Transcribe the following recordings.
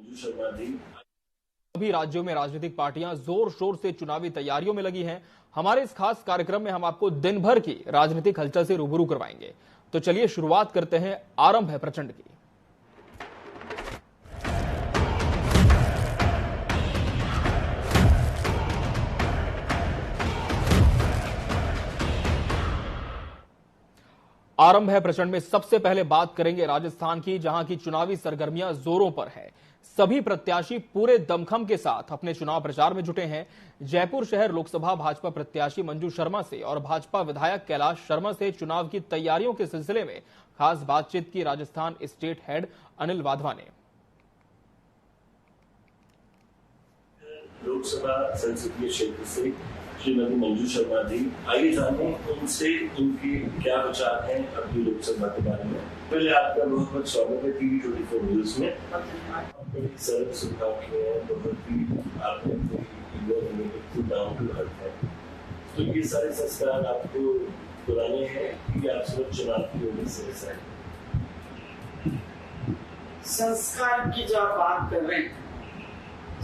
मंजू शर्मा जी। सभी राज्यों में राजनीतिक पार्टियां जोर शोर से चुनावी तैयारियों में लगी हैं। हमारे इस खास कार्यक्रम में हम आपको दिन भर की राजनीतिक हलचल से रूबरू करवाएंगे। तो चलिए शुरुआत करते हैं। आरंभ है प्रचंड की। आरंभ है प्रचंड में सबसे पहले बात करेंगे राजस्थान की, जहां की चुनावी सरगर्मियां जोरों पर है। सभी प्रत्याशी पूरे दमखम के साथ अपने चुनाव प्रचार में जुटे हैं। जयपुर शहर लोकसभा भाजपा प्रत्याशी मंजू शर्मा से और भाजपा विधायक कैलाश शर्मा से चुनाव की तैयारियों के सिलसिले में खास बातचीत की राजस्थान स्टेट हेड अनिल वाधवा ने। लोकसभा संसदीय क्षेत्र से श्रीमती मंजू शर्मा जी, आइए जाने उनसे उनके क्या विचार हैं अपनी लोकसभा के बारे में। पहले आपका बहुत बहुत स्वागत है टीवी 24 न्यूज में। बड़ी सरल सुझाव किए हैं, बहुत ही आपने डाउन टू अर्थ है। तो ये सारे संस्कार आपको पुराने हैं कि आप सिर्फ चुनाव की वजह से ऐसा है? संस्कार की जो आप बात कर रहे हैं,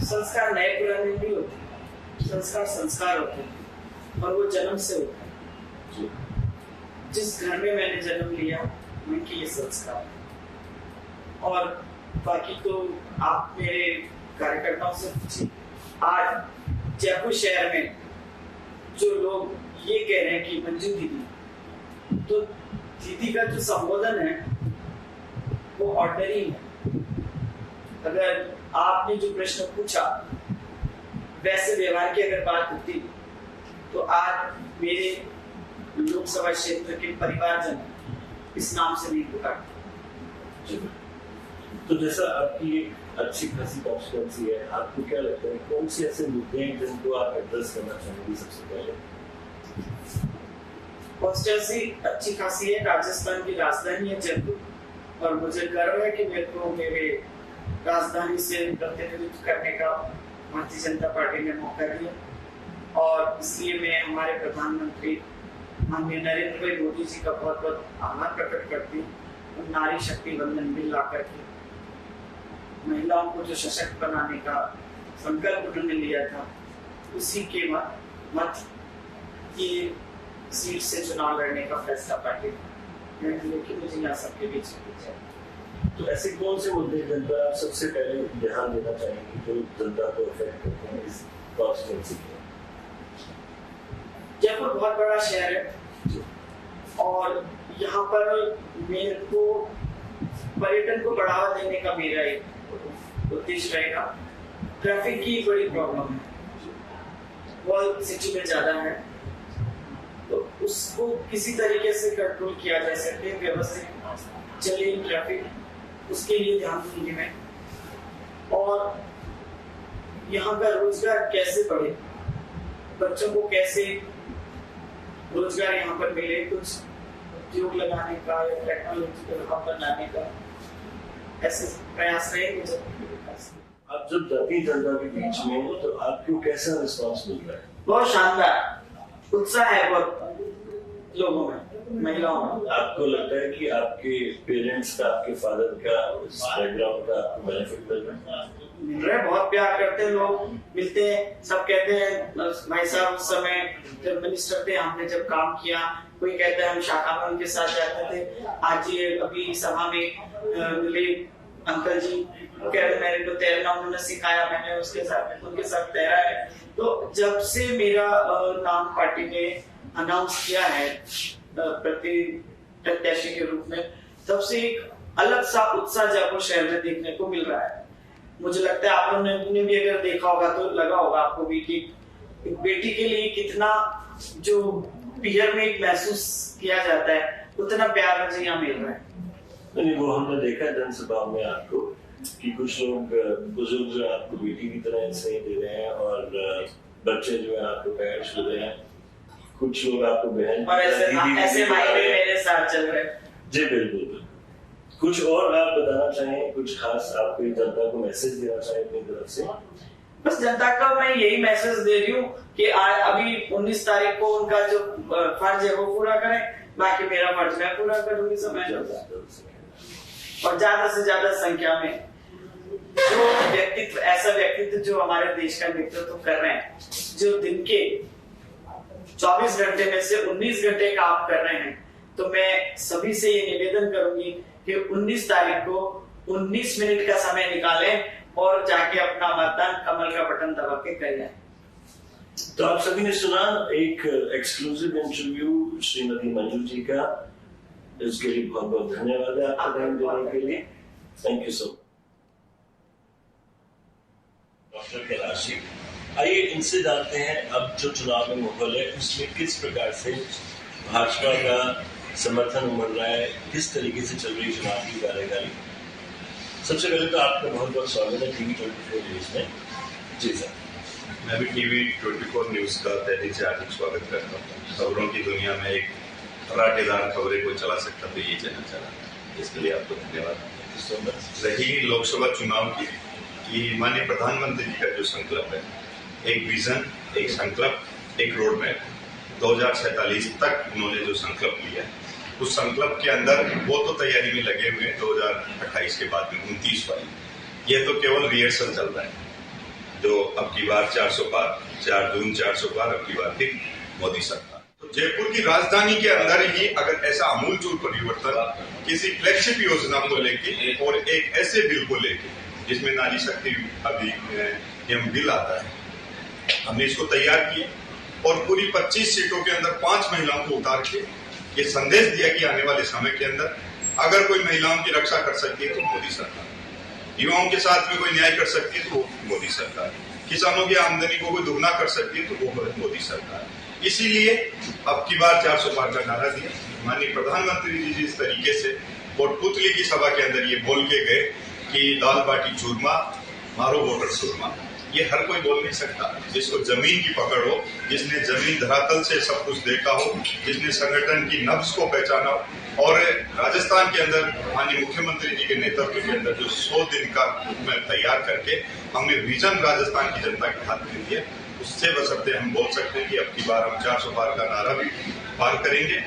संस्कार नए पुराने नहीं होते। संस्कार संस्कार होते हैं और वो जन्म से होता है। जिस घर में मैंने जन्म लिया उनके ये संस्कार, और बाकी तो आप मेरे कार्यकर्ताओं से पूछिए। आज जयपुर शहर में जो लोग ये कह रहे हैं कि मंजू दीदी, तो दीदी का जो संबोधन है वो ऑर्डिनरी है। अगर आपने जो प्रश्न पूछा वैसे व्यवहार की अगर बात होती तो आज मेरे लोकसभा क्षेत्र के परिवारजन इस नाम से नहीं पुकारते। तो जैसा आपकी एक अच्छी खासी कॉन्स्टिट्यूएंसी है, आपको क्या लगता है कौन से ऐसे मुद्दे हैं जिनको आप एड्रेस करना चाहेंगे? सबसे पहले कॉन्स्टिट्यूएंसी अच्छी खासी है, राजस्थान की राजधानी है जयपुर, और मुझे गर्व है कि मेरे को मेरे राजधानी से प्रतिनिधित्व करने का भारतीय जनता पार्टी ने मौका दिया, और इसलिए मैं हमारे प्रधानमंत्री माननीय नरेंद्र भाई मोदी जी का बहुत बहुत आभार प्रकट करती हूँ। नारी शक्ति वंदन बिल ला करके महिलाओं को जो सशक्त बनाने का संकल्प उन्होंने लिया था, उसी के मत की सीट से चुनाव लड़ने का फैसला पार्टी लेकिन मुझे यहाँ सबके बीच है। तो ऐसे कौन से मुद्दे जिन पर आप सबसे पहले ध्यान देना चाहेंगे जो जनता को अफेक्ट करते हैं इस कॉन्स्टिट्यूएंसी में? जयपुर बहुत बड़ा शहर है और यहाँ पर मेरे को पर्यटन को बढ़ावा देने का मेरा एक उद्देश्य रहेगा। ट्रैफिक की बड़ी प्रॉब्लम है, वॉल सिटी में ज्यादा है, तो उसको किसी तरीके से कंट्रोल किया जा सके, व्यवस्थित चले ट्रैफिक, उसके लिए ध्यान दूंगी मैं। और यहाँ का रोजगार कैसे बढ़े, बच्चों को कैसे रोजगार यहाँ पर मिले, कुछ उद्योग लगाने का या टेक्नोलॉजी को यहाँ पर लाने का ऐसे प्रयास रहेंगे। आप जब जाती जनता के बीच में तो आपको कैसा रिस्पांस मिल रहा है? बहुत शानदार उत्साह है बहुत लोगों में, महिलाओं में। आपको लगता है कि आपके पेरेंट्स का, आपके फादर का, इस बैकग्राउंड का आपको बेनिफिट मिल रहा है? मिल रहा है, बहुत प्यार करते हैं लोग, मिलते हैं, सब कहते हैं भाई साहब उस समय जब मिनिस्टर थे हमने जब काम किया, कोई कहता है हम शाखा में उनके साथ जाते थे। आज ये अभी सभा में मिले अंकल जी, कह रहे मेरे को तैरना उन्होंने सिखाया, मैंने उनके साथ तैरा है। तो जब से मेरा नाम पार्टी ने अनाउंस किया है प्रत्याशी के रूप में, तब से एक अलग सा उत्साह जयपुर शहर में देखने को मिल रहा है। मुझे लगता है आप लोगों ने भी अगर देखा होगा तो लगा होगा आपको भी कि एक बेटी के लिए कितना जो पीयर में एक महसूस किया जाता है, उतना प्यार मुझे यहाँ मिल रहा है। नहीं, वो हमने देखा जनसभा में आपको कि कुछ लोग बुजुर्ग जो आपको बेटी की तरह स्नेह दे रहे हैं और बच्चे जो है आपको पैर छू रहे हैं, कुछ लोग आपको बहन और ऐसे मायने मेरे साथ चल रहे हैं। जी बिल्कुल। कुछ और आप बताना चाहें, कुछ खास आपको जनता को मैसेज देना चाहें अपनी तरफ से? बस जनता का मैं यही मैसेज दे रही हूँ कि अभी 19 तारीख को उनका जो फर्ज है वो पूरा करें, बाकी मेरा फर्ज मैं पूरा करूंगी समय, और ज्यादा से ज्यादा संख्या में जो नेतृत्व जो हमारे देश का नेतृत्व कर रहे हैं, जो दिन के 24 घंटे में से 19 घंटे काम कर रहे हैं, तो मैं सभी से ये निवेदन करूंगी कि 19 तारीख को 19 मिनट का समय निकालें और जाके अपना मतदान कमल का बटन दबा के करें। तो आप सभी ने सुना एक एक्सक्लूसिव इंटरव्यू श्रीमती मंजू जी का। इसके लिए बहुत बहुत धन्यवाद है आपका टाइम देने के लिए। Thank you so much. Doctor Kailash ji, आइए इनसे जानते हैं अब जो चुनाव में माहौल है उसमें किस प्रकार से भाजपा का समर्थन उमड़ रहा है, किस तरीके से चल रही चुनाव की कार्यकारिणी। सबसे पहले तो आपका बहुत बहुत स्वागत है टीवी 24 न्यूज में। जी सर। मैं भी टीवी 24 न्यूज का तहे से हार्दिक स्वागत करता हूँ। खबरों की दुनिया में एक फराटेदार खबरें को चला सकता तो ये चैनल चला, इसके लिए आपको धन्यवाद। रही लोकसभा चुनाव की माननीय प्रधानमंत्री जी का जो संकल्प है, एक विजन, एक संकल्प, एक रोड मैप, 2047 तक उन्होंने जो संकल्प लिया, उस संकल्प के अंदर वो तो तैयारी में लगे हुए हैं 2028 के बाद में 29 वाली। ये तो केवल रिहर्सल चल रहा है। जो अब की बार 400 पार, 4 जून 400 पार, अब की बार फिर मोदी सरकार। तो जयपुर की राजधानी के अंदर ही अगर ऐसा आमूलचूल परिवर्तन किसी फ्लैगशिप योजना को लेके और एक ऐसे बिल को लेके जिसमें नारी शक्ति अधिनियम बिल आता है, हमने इसको तैयार किया और पूरी 25 सीटों के अंदर 5 महिलाओं को उतार के ये संदेश दिया कि आने वाले समय के अंदर अगर कोई महिलाओं की रक्षा कर सकती है तो मोदी सरकार, युवाओं के साथ में कोई न्याय कर सकती है तो वो मोदी सरकार, किसानों की आमदनी को कोई दुगना कर सकती है तो वो मोदी सरकार। इसीलिए अब की बार 400 पार का नारा दिया। माननीय प्रधानमंत्री जी जिस तरीके से कोटपुतली की सभा के अंदर ये बोल के गए कि दाल बाटी चूरमा मारो वोटर सुरमा, ये हर कोई बोल नहीं सकता। जिसको जमीन की पकड़ हो, जिसने जमीन धरातल से सब कुछ देखा हो, जिसने संगठन की नब्ज को पहचाना हो, और राजस्थान के अंदर माननीय मुख्यमंत्री जी के नेतृत्व के अंदर जो 100 दिन का में तैयार करके हमने विजन राजस्थान की जनता के हाथ में दिया, उससे बशर्ते हम बोल सकते हैं कि अब की बार हम 400 पार का नारा भी पार करेंगे।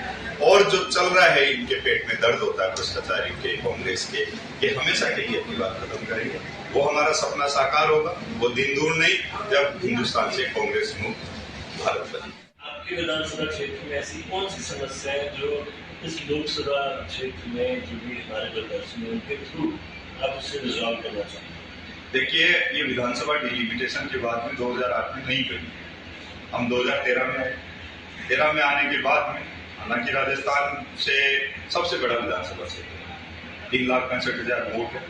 और जो चल रहा है, इनके पेट में दर्द होता है भ्रष्टाचारियों के, कांग्रेस के, ये हमेशा के लिए अब की बार खत्म करेंगे। वो हमारा सपना साकार होगा, वो दिन दूर नहीं जब हिंदुस्तान से कांग्रेस मुक्त भारत बने। आपके विधानसभा क्षेत्र में ऐसी कौन सी समस्या है जो इस लोकसभा क्षेत्र में जो भी हमारे प्रदर्शन है उनके थ्रू आप उससे रिजॉल्व करना चाहते हैं? देखिए, ये विधानसभा डिलिमिटेशन के बाद में 2008 में नहीं करी, हम 2013 में आए। 13 में आने के बाद में हालांकि राजस्थान से सबसे बड़ा विधानसभा क्षेत्र 3,65,000 वोट है।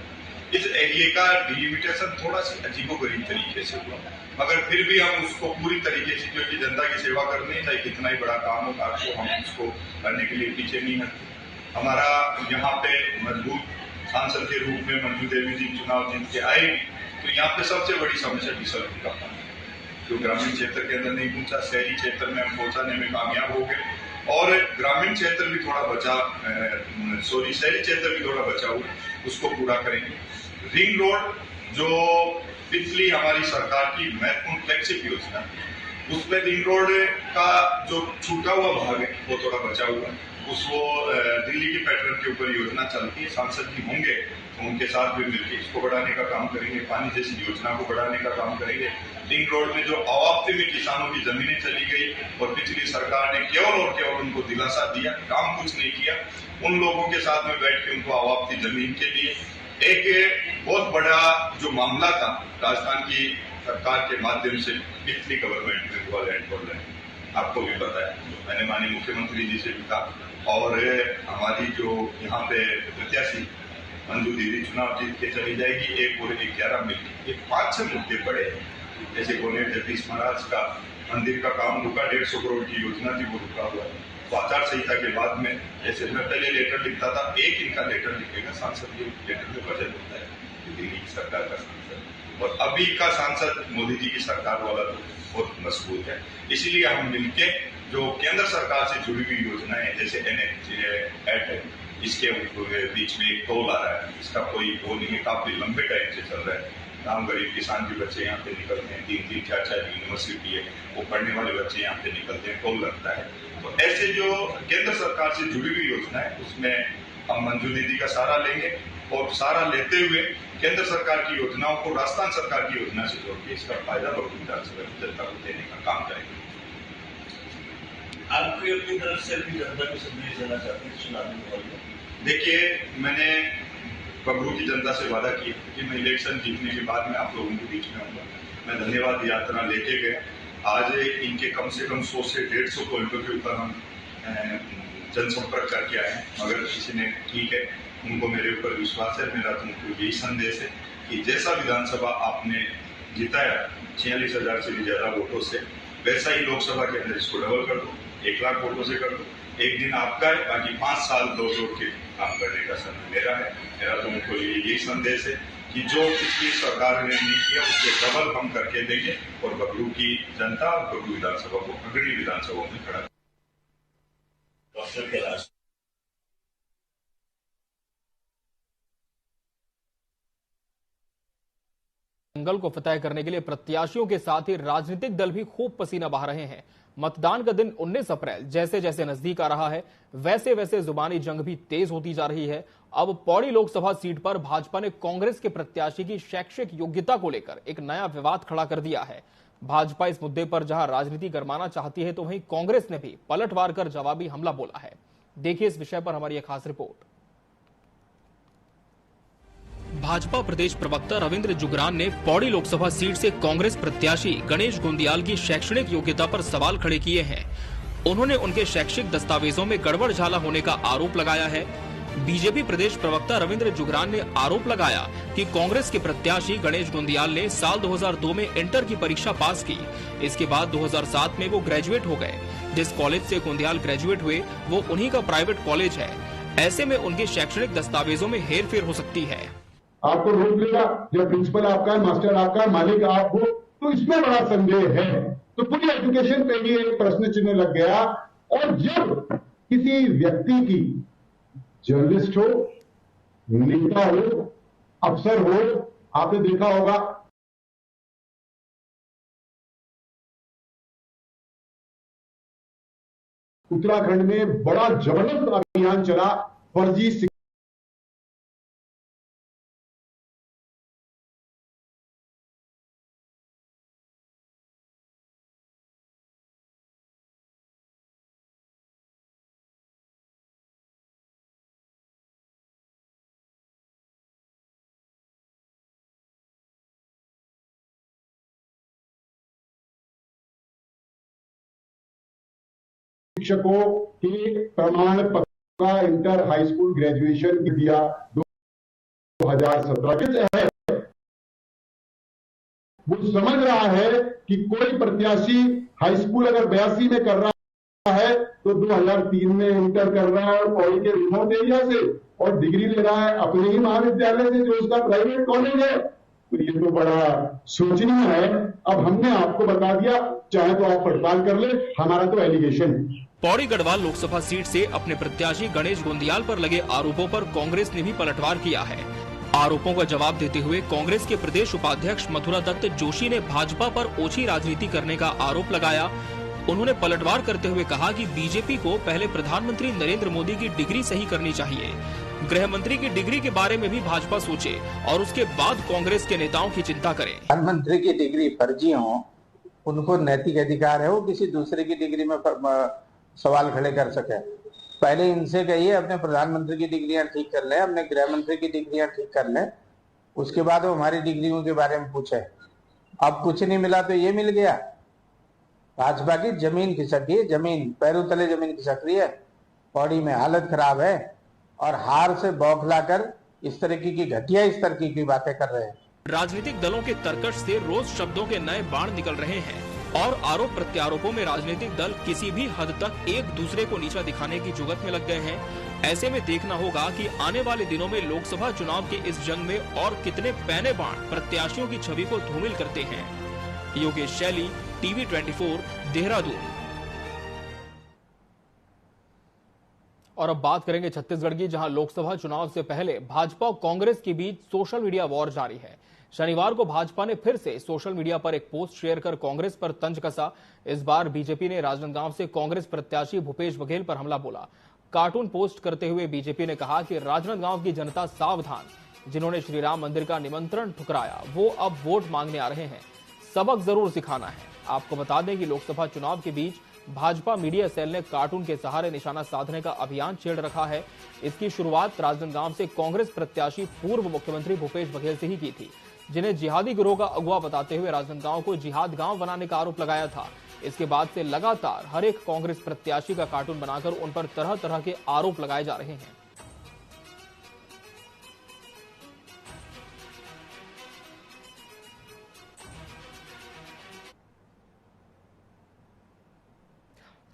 इस एरिया का डिलिमिटेशन थोड़ा सा अजीबोगरीब तरीके से हुआ, मगर फिर भी हम उसको पूरी तरीके से, क्योंकि जनता की सेवा करनी, चाहे कितना ही बड़ा काम हो, तो हम उसको करने के लिए पीछे नहीं हटते। हमारा यहाँ पे मजबूत सांसद के रूप में मंजू देवी जी चुनाव जीत के आएगी, तो यहाँ पे सबसे बड़ी समस्या डीजल का पानी, जो ग्रामीण क्षेत्र के अंदर नहीं पहुंचा, शहरी क्षेत्र में हम पहुंचाने में कामयाब हो गए, और ग्रामीण क्षेत्र भी थोड़ा बचा, शहरी क्षेत्र भी थोड़ा बचा हुआ, उसको पूरा करेंगे। रिंग रोड जो पिछली हमारी सरकार की महत्वपूर्ण फ्लैगशिप योजना, उसमें रिंग रोड का जो छूटा हुआ भाग है वो थोड़ा बचा हुआ है, उसको दिल्ली के पैटर्न के ऊपर योजना चलती है, सांसद जी होंगे तो उनके साथ भी मिलकर इसको बढ़ाने का काम करेंगे, पानी जैसी योजना को बढ़ाने का काम करेंगे। रिंग रोड में जो अवाप्ति में किसानों की जमीनें चली गई और पिछली सरकार ने केवल और केवल उनको दिलासा दिया, काम कुछ नहीं किया, उन लोगों के साथ में बैठ के उनको अवाप्ति जमीन के लिए एक बहुत बड़ा जो मामला था राजस्थान की सरकार के माध्यम से पिछली गवर्नमेंट में हुआ लैंड फॉर लैंड, आपको भी पता है, मैंने माननीय मुख्यमंत्री जी से भी कहा, और हमारी जो यहाँ पे प्रत्याशी मंजू दीदी चुनाव जीत के चली जाएगी, 1 और 11 मिल ये 5-6 मुद्दे पड़े हैं, जैसे गोनेर जगदीश महाराज का मंदिर का काम रुका, 150 करोड़ की योजना थी वो रुका हुआ है। तो आचार संहिता के बाद में, जैसे मैं पहले लेटर लिखता था, एक इनका लेटर लिखेगा सांसद, ये लेटर में वजन होता है दिल्ली की सरकार का सांसद, और अभी का सांसद मोदी जी की सरकार वाला तो बहुत मजबूत है। इसीलिए हम मिलके जो केंद्र सरकार से जुड़ी हुई योजनाएं, जैसे NH इसके बीच में एक टोल आ रहा है, इसका कोई वो नहीं है, काफी लंबे टाइम से चल रहा है। गाँव गरीब किसान के बच्चे यहाँ पे निकलते हैं, 3-3, 4-4 यूनिवर्सिटी है, वो पढ़ने वाले बच्चे यहाँ पे निकलते हैं, टोल लगता है। तो ऐसे जो केंद्र सरकार से जुड़ी हुई योजना है, उसमें हम मंजू दीदी का सहारा लेंगे और सारा लेते हुए केंद्र सरकार की योजनाओं को राजस्थान सरकार की योजना से जोड़ के इसका फायदा बगरू विधानसभा की जनता को देने का काम करेंगे। आप भी अपनी तरफ से अपनी जनता को संदेश देना चाहते हैं चुनावी माहौल में? देखिए, मैंने बगरू की जनता से वादा किया कि मैं इलेक्शन जीतने के बाद में आप लोगों के बीच में आऊंगा। मैं धन्यवाद यात्रा लेके गया। आज इनके कम से कम 100 से 150 पॉइंटों के ऊपर हम जनसंपर्क करके आए हैं, मगर किसी ने ठीक है, उनको मेरे ऊपर विश्वास है। मेरा तुमको यही संदेश है कि जैसा विधानसभा आपने जिताया 46,000 से भी ज्यादा वोटों से, वैसा ही लोकसभा के अंदर इसको डबल कर दो, 1 लाख वोटों से कर दो। एक दिन आपका है, बाकी 5 साल दो जोड़ के काम करने का समय मेरा है। मेरा तुमको यही संदेश है कि जो पिछली सरकार ने नहीं किया उसके डबल हम करके देंगे और बगरू की जनता और बगरू विधानसभा को अग्रणी विधानसभाओं में खड़ा डॉक्टर कैलाश दंगल को फतेह करने के लिए प्रत्याशियों के साथ ही राजनीतिक दल भी खूब पसीना बहा रहे हैं। मतदान का दिन 19 अप्रैल जैसे जैसे नजदीक आ रहा है, वैसे वैसे जुबानी जंग भी तेज होती जा रही है। अब पौड़ी लोकसभा सीट पर भाजपा ने कांग्रेस के प्रत्याशी की शैक्षिक योग्यता को लेकर एक नया विवाद खड़ा कर दिया है। भाजपा इस मुद्दे पर जहां राजनीति गरमाना चाहती है, तो वहीं कांग्रेस ने भी पलटवार कर जवाबी हमला बोला है। देखिए इस विषय पर हमारी एक खास रिपोर्ट। भाजपा प्रदेश प्रवक्ता रविंद्र जुगरान ने पौड़ी लोकसभा सीट से कांग्रेस प्रत्याशी गणेश गोंदियाल की शैक्षणिक योग्यता पर सवाल खड़े किए हैं। उन्होंने उनके शैक्षिक दस्तावेजों में गड़बड़ झाला होने का आरोप लगाया है। बीजेपी प्रदेश प्रवक्ता रविंद्र जुगरान ने आरोप लगाया कि कांग्रेस के प्रत्याशी गणेश गोंदियाल ने साल 2002 में इंटर की परीक्षा पास की। इसके बाद 2007 में वो ग्रेजुएट हो गए। जिस कॉलेज से गोंदियाल ग्रेजुएट हुए वो उन्हीं का प्राइवेट कॉलेज है। ऐसे में उनके शैक्षणिक दस्तावेजों में हेरफेर हो सकती है। आपको रोक लेगा जब प्रिंसिपल आपका है, मास्टर आपका है, मालिक आप हो, तो इसमें बड़ा संदेह है। तो पूरी एजुकेशन पे ही एक प्रश्न चिन्ह लग गया। और जब किसी व्यक्ति की जर्नलिस्ट हो, नेता हो, अफसर हो, आपने देखा होगा उत्तराखंड में बड़ा जबरदस्त अभियान चला फर्जी शिक्षकों के प्रमाण पत्र का इंटर हाई स्कूल ग्रेजुएशन दिया 2017 के है। वो समझ रहा है कि कोई प्रत्याशी हाई स्कूल अगर 82 में कर रहा है तो 2003 में इंटर कर रहा है और पौड़ी के रिमोट एरिया से, और डिग्री ले रहा है अपने ही महाविद्यालय से जो उसका प्राइवेट कॉलेज है। तो ये तो बड़ा सोचनीय है। अब हमने आपको बता दिया, चाहे तो आप पड़ताल कर ले, हमारा तो एलिगेशन है। पौड़ी गढ़वाल लोकसभा सीट से अपने प्रत्याशी गणेश गोंदियाल पर लगे आरोपों पर कांग्रेस ने भी पलटवार किया है। आरोपों का जवाब देते हुए कांग्रेस के प्रदेश उपाध्यक्ष मथुरा दत्त जोशी ने भाजपा पर ओछी राजनीति करने का आरोप लगाया। उन्होंने पलटवार करते हुए कहा कि बीजेपी को पहले प्रधानमंत्री नरेंद्र मोदी की डिग्री सही करनी चाहिए। गृह मंत्री की डिग्री के बारे में भी भाजपा सोचे और उसके बाद कांग्रेस के नेताओं की चिंता करे। प्रधानमंत्री की डिग्री फर्जी हो, उनको नैतिक अधिकार है वो किसी दूसरे की डिग्री में सवाल खड़े कर सके। पहले इनसे कहिए अपने प्रधानमंत्री की डिग्रियां ठीक कर लें, अपने गृह मंत्री की डिग्रियां ठीक कर लें, उसके बाद वो हमारी डिग्रियों के बारे में पूछे। अब कुछ नहीं मिला तो ये मिल गया। भाजपा की जमीन खिसक गई, जमीन पैरों तले जमीन खिसक रही है। पौड़ी में हालत खराब है और हार से बौखलाकर इस तरह की घटिया स्तर की बातें कर रहे हैं। राजनीतिक दलों के तरकश से रोज शब्दों के नए बाण निकल रहे हैं और आरोप प्रत्यारोपों में राजनीतिक दल किसी भी हद तक एक दूसरे को नीचा दिखाने की जुगत में लग गए हैं। ऐसे में देखना होगा कि आने वाले दिनों में लोकसभा चुनाव के इस जंग में और कितने पैने बाण प्रत्याशियों की छवि को धूमिल करते हैं। योगेश शैली, टीवी 24, देहरादून। और अब बात करेंगे छत्तीसगढ़ की, जहां लोकसभा चुनाव से पहले भाजपा और कांग्रेस के बीच सोशल मीडिया वॉर जारी है। शनिवार को भाजपा ने फिर से सोशल मीडिया पर एक पोस्ट शेयर कर कांग्रेस पर तंज कसा। इस बार बीजेपी ने राजनांदगांव से कांग्रेस प्रत्याशी भूपेश बघेल पर हमला बोला। कार्टून पोस्ट करते हुए बीजेपी ने कहा कि राजनांदगांव की जनता सावधान, जिन्होंने श्री राम मंदिर का निमंत्रण ठुकराया वो अब वोट मांगने आ रहे हैं, सबक जरूर सिखाना है। आपको बता दें कि लोकसभा चुनाव के बीच भाजपा मीडिया सेल ने कार्टून के सहारे निशाना साधने का अभियान छेड़ रखा है। इसकी शुरुआत राजनांदगांव से कांग्रेस प्रत्याशी पूर्व मुख्यमंत्री भूपेश बघेल से ही की थी, जिन्हें जिहादी गिरोह का अगुवा बताते हुए राजनांदगांव को जिहाद गांव बनाने का आरोप लगाया था। इसके बाद से लगातार हर एक कांग्रेस प्रत्याशी का कार्टून बनाकर उन पर तरह तरह के आरोप लगाए जा रहे हैं।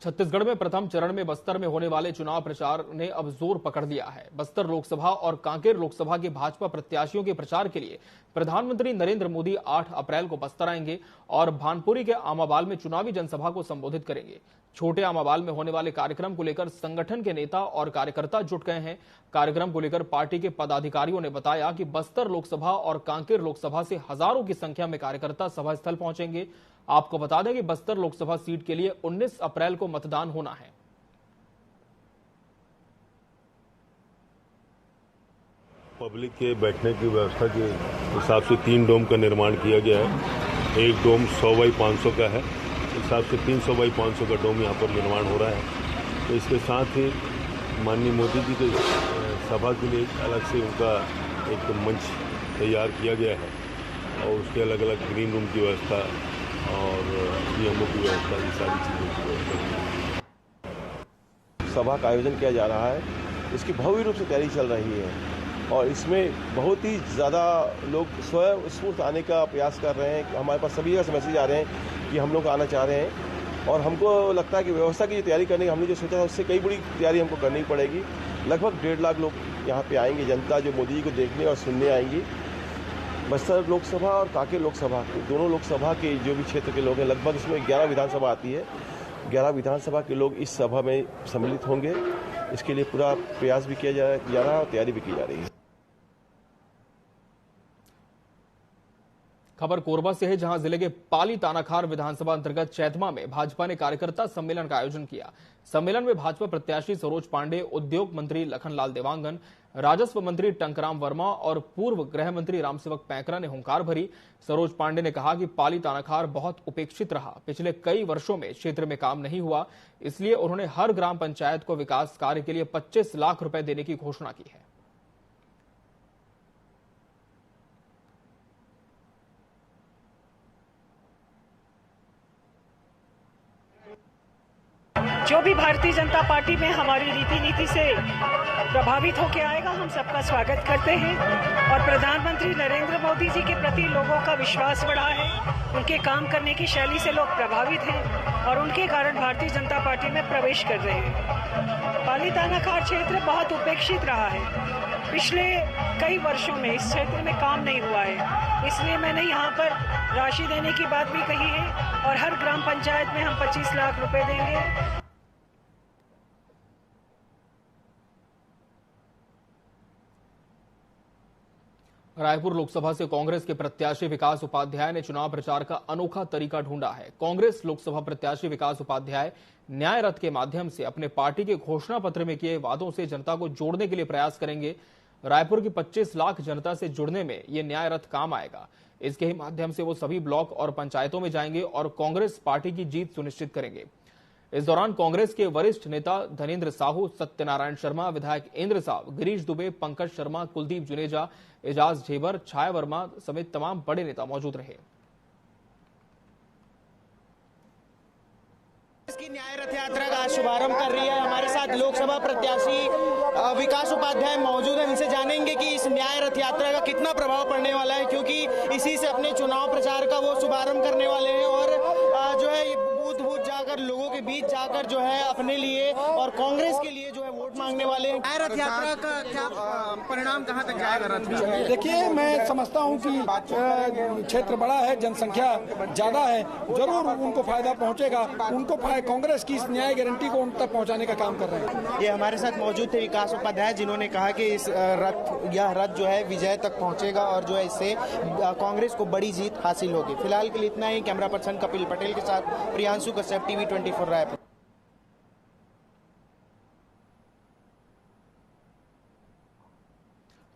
छत्तीसगढ़ में प्रथम चरण में बस्तर में होने वाले चुनाव प्रचार ने अब जोर पकड़ लिया है। बस्तर लोकसभा और कांकेर लोकसभा के भाजपा प्रत्याशियों के प्रचार के लिए प्रधानमंत्री नरेंद्र मोदी 8 अप्रैल को बस्तर आएंगे और भानपुरी के आमाबाल में चुनावी जनसभा को संबोधित करेंगे। छोटे आमाबाल में होने वाले कार्यक्रम को लेकर संगठन के नेता और कार्यकर्ता जुट गए हैं। कार्यक्रम को लेकर पार्टी के पदाधिकारियों ने बताया कि बस्तर लोकसभा और कांकेर लोकसभा से हजारों की संख्या में कार्यकर्ता सभा स्थल पहुंचेंगे। आपको बता दें कि बस्तर लोकसभा सीट के लिए 19 अप्रैल को मतदान होना है। पब्लिक के बैठने की व्यवस्था के हिसाब से 3 डोम का निर्माण किया गया है। एक डोम 100 बाई 500 का है, इस हिसाब से 300 बाई 500 का डोम यहाँ पर निर्माण हो रहा है। तो इसके साथ ही माननीय मोदी जी के सभा के लिए अलग से उनका एक मंच तैयार किया गया है और उसके अलग अलग ग्रीन रूम की व्यवस्था और डीएमओ की व्यवस्था, ये सारी चीज़ों की व्यवस्था। सभा का आयोजन किया जा रहा है, इसकी भव्य रूप से तैयारी चल रही है और इसमें बहुत ही ज़्यादा लोग स्वयं स्फूर्त आने का प्रयास कर रहे हैं। हमारे पास सभी का मैसेज आ रहे हैं कि हम लोग आना चाह रहे हैं और हमको लगता है कि व्यवस्था की तैयारी करने की हमने जो सोचा था उससे कई बड़ी तैयारी हमको करनी पड़ेगी। लगभग 1.5 लाख लोग यहाँ पे आएंगे, जनता जो मोदी जी को देखने और सुनने आएंगी। बस्तर लोकसभा और कांकेर लोकसभा दोनों लोकसभा के जो भी क्षेत्र के लोग हैं, लगभग इसमें 11 विधानसभा आती है, 11 विधानसभा के लोग इस सभा में सम्मिलित होंगे। इसके लिए पूरा प्रयास भी किया जा रहा है और तैयारी भी की जा रही है। खबर कोरबा से है, जहां जिले के पाली तानाखार विधानसभा अंतर्गत चैतमा में भाजपा ने कार्यकर्ता सम्मेलन का आयोजन किया। सम्मेलन में भाजपा प्रत्याशी सरोज पांडे, उद्योग मंत्री लखनलाल देवांगन, राजस्व मंत्री टंकराम वर्मा और पूर्व गृह मंत्री रामसेवक पैंकरा ने हुंकार भरी। सरोज पांडे ने कहा कि पाली तानाखार बहुत उपेक्षित रहा, पिछले कई वर्षों में क्षेत्र में काम नहीं हुआ, इसलिए उन्होंने हर ग्राम पंचायत को विकास कार्य के लिए 25 लाख रुपए देने की घोषणा की है। जो भी भारतीय जनता पार्टी में हमारी रीति नीति से प्रभावित होकर आएगा, हम सबका स्वागत करते हैं और प्रधानमंत्री नरेंद्र मोदी जी के प्रति लोगों का विश्वास बढ़ा है। उनके काम करने की शैली से लोग प्रभावित हैं और उनके कारण भारतीय जनता पार्टी में प्रवेश कर रहे हैं। पाली तानाखार क्षेत्र बहुत उपेक्षित रहा है, पिछले कई वर्षों में इस क्षेत्र में काम नहीं हुआ है, इसलिए मैंने यहाँ पर राशि देने की बात भी कही है और हर ग्राम पंचायत में हम 25 लाख रुपए देंगे। रायपुर लोकसभा से कांग्रेस के प्रत्याशी विकास उपाध्याय ने चुनाव प्रचार का अनोखा तरीका ढूंढा है। कांग्रेस लोकसभा प्रत्याशी विकास उपाध्याय न्याय रथ के माध्यम से अपने पार्टी के घोषणा पत्र में किए वादों से जनता को जोड़ने के लिए प्रयास करेंगे। रायपुर की 25 लाख जनता से जुड़ने में ये न्याय रथ काम आएगा। इसके ही माध्यम से वो सभी ब्लॉक और पंचायतों में जाएंगे और कांग्रेस पार्टी की जीत सुनिश्चित करेंगे। इस दौरान कांग्रेस के वरिष्ठ नेता धनेंद्र साहू, सत्यनारायण शर्मा, विधायक इंद्र साव, गिरीश दुबे, पंकज शर्मा, कुलदीप जुनेजा, एजाज झेबर, छाया वर्मा समेत तमाम बड़े नेता मौजूद रहे। इसकी न्याय रथ यात्रा का शुभारंभ कर रही है। हमारे साथ लोकसभा प्रत्याशी विकास उपाध्याय मौजूद हैं। इनसे जानेंगे कि इस न्याय रथ यात्रा का कितना प्रभाव पड़ने वाला है, क्योंकि इसी से अपने चुनाव प्रचार का वो शुभारंभ करने वाले हैं और जो है बूथ जाकर लोगों के बीच जाकर जो है अपने लिए और कांग्रेस के लिए जो है वोट मांगने वाले हैं। न्याय रथ यात्रा का क्या परिणाम कहां तक जाएगा? रथ देखिए, मैं समझता हूं कि क्षेत्र बड़ा है, जनसंख्या ज्यादा है, जरूर उनको फायदा पहुंचेगा। उनको कांग्रेस की इस न्याय गारंटी को उन तक पहुंचाने का काम कर रहे हैं। ये हमारे साथ मौजूद थे विकास उपाध्याय, जिन्होंने कहा कि इस यह रथ जो है विजय तक पहुंचेगा और जो है इससे कांग्रेस को बड़ी जीत हासिल होगी। फिलहाल के लिए इतना ही। कैमरा पर्सन कपिल पटेल के साथ प्रियांशु कश्यप, TV 24 रायपुर।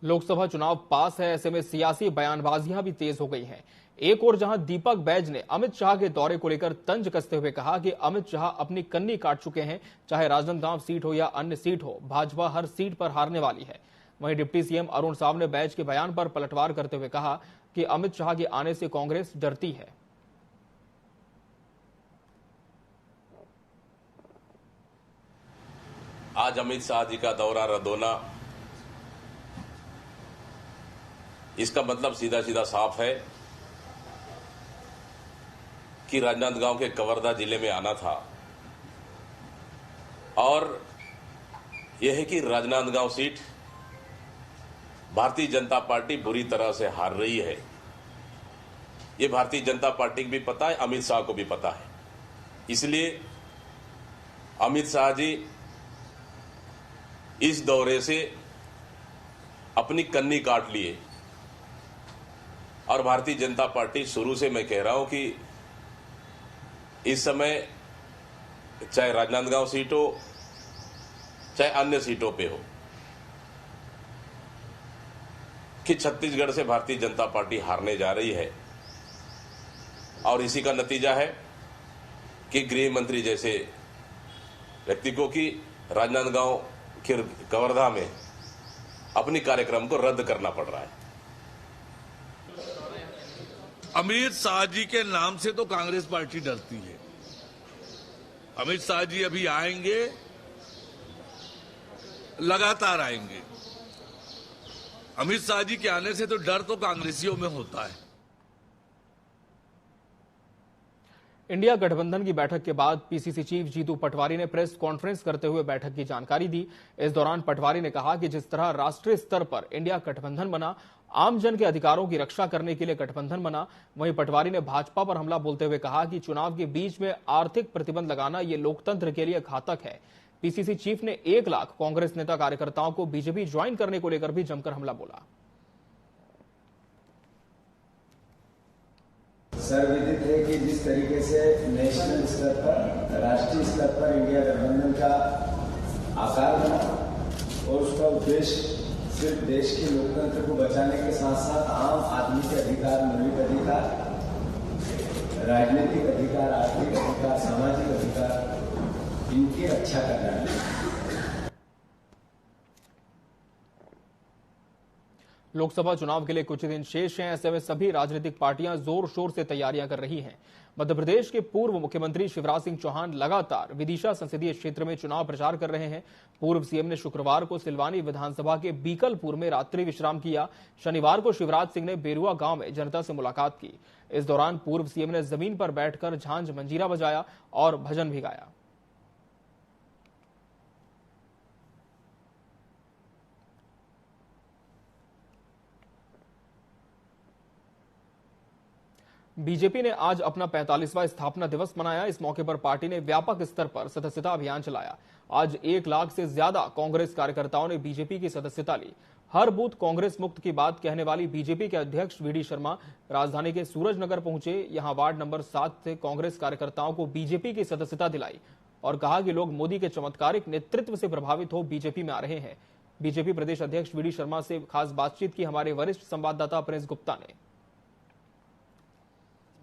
लोकसभा चुनाव पास है, ऐसे में सियासी बयानबाजियां भी तेज हो गई हैं। एक और जहां दीपक बैज ने अमित शाह के दौरे को लेकर तंज कसते हुए कहा कि अमित शाह अपनी कन्नी काट चुके हैं, चाहे राजनांदगांव सीट हो या अन्य सीट हो, भाजपा हर सीट पर हारने वाली है। वहीं डिप्टी सीएम अरुण साव ने बैज के बयान पर पलटवार करते हुए कहा कि अमित शाह के आने से कांग्रेस डरती है। आज अमित शाह जी का दौरा रद्द होना, इसका मतलब सीधा सीधा साफ है कि राजनांदगांव के कवर्धा जिले में आना था और यह है कि राजनांदगांव सीट भारतीय जनता पार्टी बुरी तरह से हार रही है। यह भारतीय जनता पार्टी को भी पता है, अमित शाह को भी पता है। इसलिए अमित शाह जी इस दौरे से अपनी कन्नी काट लिए और भारतीय जनता पार्टी, शुरू से मैं कह रहा हूं कि इस समय चाहे राजनांदगांव सीट हो चाहे अन्य सीटों पे हो, कि छत्तीसगढ़ से भारतीय जनता पार्टी हारने जा रही है। और इसी का नतीजा है कि गृह मंत्री जैसे व्यक्ति को कि राजनांदगांव के कवर्धा में अपनी कार्यक्रम को रद्द करना पड़ रहा है। अमित शाह जी के नाम से तो कांग्रेस पार्टी डरती है। अमित शाह जी अभी आएंगे, लगातार आएंगे। अमित शाह जी के आने से तो डर तो कांग्रेसियों में होता है। इंडिया गठबंधन की बैठक के बाद पीसीसी चीफ जीतू पटवारी ने प्रेस कॉन्फ्रेंस करते हुए बैठक की जानकारी दी। इस दौरान पटवारी ने कहा कि जिस तरह राष्ट्रीय स्तर पर इंडिया गठबंधन बना, आम जन के अधिकारों की रक्षा करने के लिए गठबंधन बना, वहीं पटवारी ने भाजपा पर हमला बोलते हुए कहा कि चुनाव के बीच में आर्थिक प्रतिबंध लगाना ये लोकतंत्र के लिए घातक है। पीसीसी चीफ ने 1 लाख कांग्रेस नेता कार्यकर्ताओं को बीजेपी ज्वाइन करने को लेकर भी जमकर हमला बोला। सर्वविदित है कि जिस तरीके से नेशनल स्तर पर, राष्ट्रीय स्तर पर इंडिया गठबंधन का आकार बना और उसका उद्देश्य सिर्फ देश के लोकतंत्र को बचाने के साथ साथ आम आदमी के अधिकार, मौलिक अधिकार, राजनीतिक अधिकार, आर्थिक अधिकार, सामाजिक अधिकार, इनकी रक्षा करना है। लोकसभा चुनाव के लिए कुछ दिन शेष हैं, ऐसे में सभी राजनीतिक पार्टियां जोर शोर से तैयारियां कर रही हैं। मध्य प्रदेश के पूर्व मुख्यमंत्री शिवराज सिंह चौहान लगातार विदिशा संसदीय क्षेत्र में चुनाव प्रचार कर रहे हैं। पूर्व सीएम ने शुक्रवार को सिलवानी विधानसभा के बीकलपुर में रात्रि विश्राम किया। शनिवार को शिवराज सिंह ने बेरुआ गांव में जनता से मुलाकात की। इस दौरान पूर्व सीएम ने जमीन पर बैठकर झांझ मंजीरा बजाया और भजन भी गाया। बीजेपी ने आज अपना 45वां स्थापना दिवस मनाया। इस मौके पर पार्टी ने व्यापक स्तर पर सदस्यता अभियान चलाया। आज 1 लाख से ज्यादा कांग्रेस कार्यकर्ताओं ने बीजेपी की सदस्यता ली। हर बूथ कांग्रेस मुक्त की बात कहने वाली बीजेपी के अध्यक्ष वीडी शर्मा राजधानी के सूरजनगर पहुंचे। यहां वार्ड नंबर 7 से कांग्रेस कार्यकर्ताओं को बीजेपी की सदस्यता दिलाई और कहा कि लोग मोदी के चमत्कारिक नेतृत्व से प्रभावित हो बीजेपी में आ रहे हैं। बीजेपी प्रदेश अध्यक्ष वीडी शर्मा से खास बातचीत की हमारे वरिष्ठ संवाददाता प्रिंस गुप्ता ने।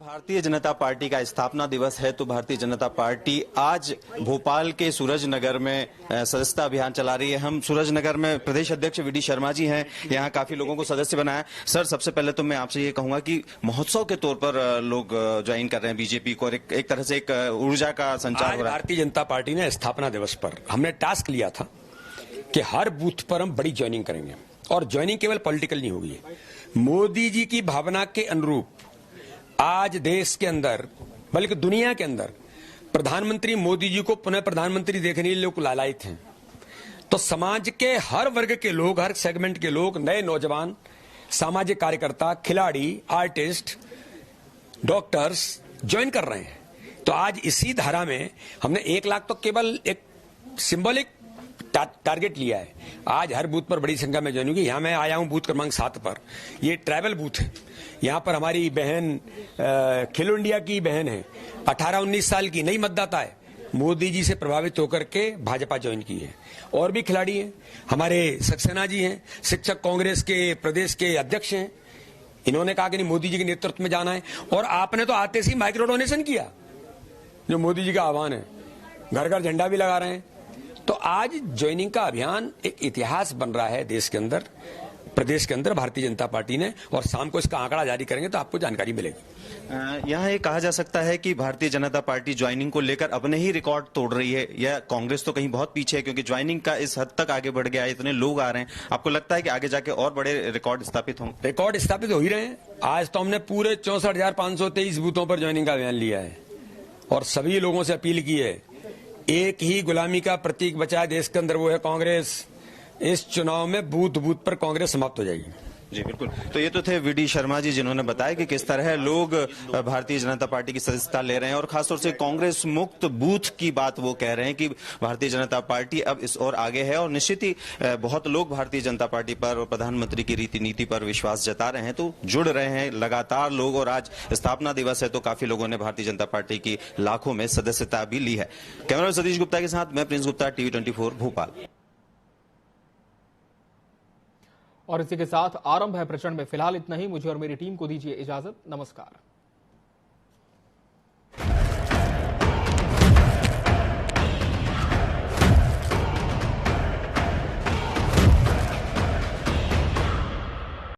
भारतीय जनता पार्टी का स्थापना दिवस है तो भारतीय जनता पार्टी आज भोपाल के सूरजनगर में सदस्यता अभियान चला रही है। हम सूरजनगर में प्रदेश अध्यक्ष वीडी शर्मा जी हैं, यहाँ काफी लोगों को सदस्य बनाया। सर, सबसे पहले तो मैं आपसे ये कहूंगा कि महोत्सव के तौर पर लोग ज्वाइन कर रहे हैं बीजेपी को और एक तरह से एक ऊर्जा का संचार हो रहा है। भारतीय जनता पार्टी ने स्थापना दिवस पर हमने टास्क लिया था कि हर बूथ पर हम बड़ी ज्वाइनिंग करेंगे और ज्वाइनिंग केवल पॉलिटिकल नहीं होगी, मोदी जी की भावना के अनुरूप आज देश के अंदर बल्कि दुनिया के अंदर प्रधानमंत्री मोदी जी को पुनः प्रधानमंत्री देखने के लिए लोग लालायित हैं। तो समाज के हर वर्ग के लोग, हर सेगमेंट के लोग, नए नौजवान, सामाजिक कार्यकर्ता, खिलाड़ी, आर्टिस्ट, डॉक्टर्स ज्वाइन कर रहे हैं। तो आज इसी धारा में हमने 1 लाख तो केवल एक सिंबॉलिक टारगेट लिया है। आज हर बूथ पर बड़ी संख्या में ज्वाइन होगी। यहाँ मैं आया हूँ बूथ क्रमांक 7 पर। ये ट्राइबल बूथ है। यहाँ पर हमारी बहन खेलो इंडिया की बहन है, 18-19 साल की नई मतदाता है। मोदी जी से प्रभावित होकर के भाजपा ज्वाइन की है। और भी खिलाड़ी हैं, हमारे सक्सेना जी हैं, शिक्षक कांग्रेस के प्रदेश के अध्यक्ष हैं। इन्होंने कहा कि नहीं, मोदी जी के नेतृत्व में जाना है। और आपने तो आते से माइक्रो डोनेशन किया, जो मोदी जी का आह्वान है, घर घर झंडा भी लगा रहे हैं। तो आज ज्वाइनिंग का अभियान एक इतिहास बन रहा है देश के अंदर, प्रदेश के अंदर भारतीय जनता पार्टी ने, और शाम को इसका आंकड़ा जारी करेंगे तो आपको जानकारी मिलेगी। यहाँ ये कहा जा सकता है कि भारतीय जनता पार्टी ज्वाइनिंग को लेकर अपने ही रिकॉर्ड तोड़ रही है, या कांग्रेस तो कहीं बहुत पीछे है, क्योंकि ज्वाइनिंग का इस हद तक आगे बढ़ गया है, इतने लोग आ रहे हैं। आपको लगता है कि आगे जाके और बड़े रिकॉर्ड स्थापित होंगे? रिकॉर्ड स्थापित हो ही रहे हैं। आज तो हमने पूरे 64,523 बूथों पर ज्वाइनिंग का अभियान लिया है और सभी लोगों से अपील की है, एक ही गुलामी का प्रतीक बचा है देश के अंदर, वो है कांग्रेस। इस चुनाव में बूथ बूथ पर कांग्रेस समाप्त हो जाएगी। जी बिल्कुल। तो ये तो थे वीडी शर्मा जी, जिन्होंने बताया कि किस तरह लोग भारतीय जनता पार्टी की सदस्यता ले रहे हैं, और खासतौर से कांग्रेस मुक्त बूथ की बात वो कह रहे हैं कि भारतीय जनता पार्टी अब इस और आगे है। और निश्चित ही बहुत लोग भारतीय जनता पार्टी पर और प्रधानमंत्री की रीति नीति पर विश्वास जता रहे हैं, तो जुड़ रहे हैं लगातार लोग। और आज स्थापना दिवस है, तो काफी लोगों ने भारतीय जनता पार्टी की लाखों में सदस्यता भी ली है। कैमरा सतीश गुप्ता के साथ मैं प्रिंस गुप्ता, टीवी 24 भोपाल। और इसी के साथ आरंभ है प्रचंड में फिलहाल इतना ही। मुझे और मेरी टीम को दीजिए इजाजत। नमस्कार।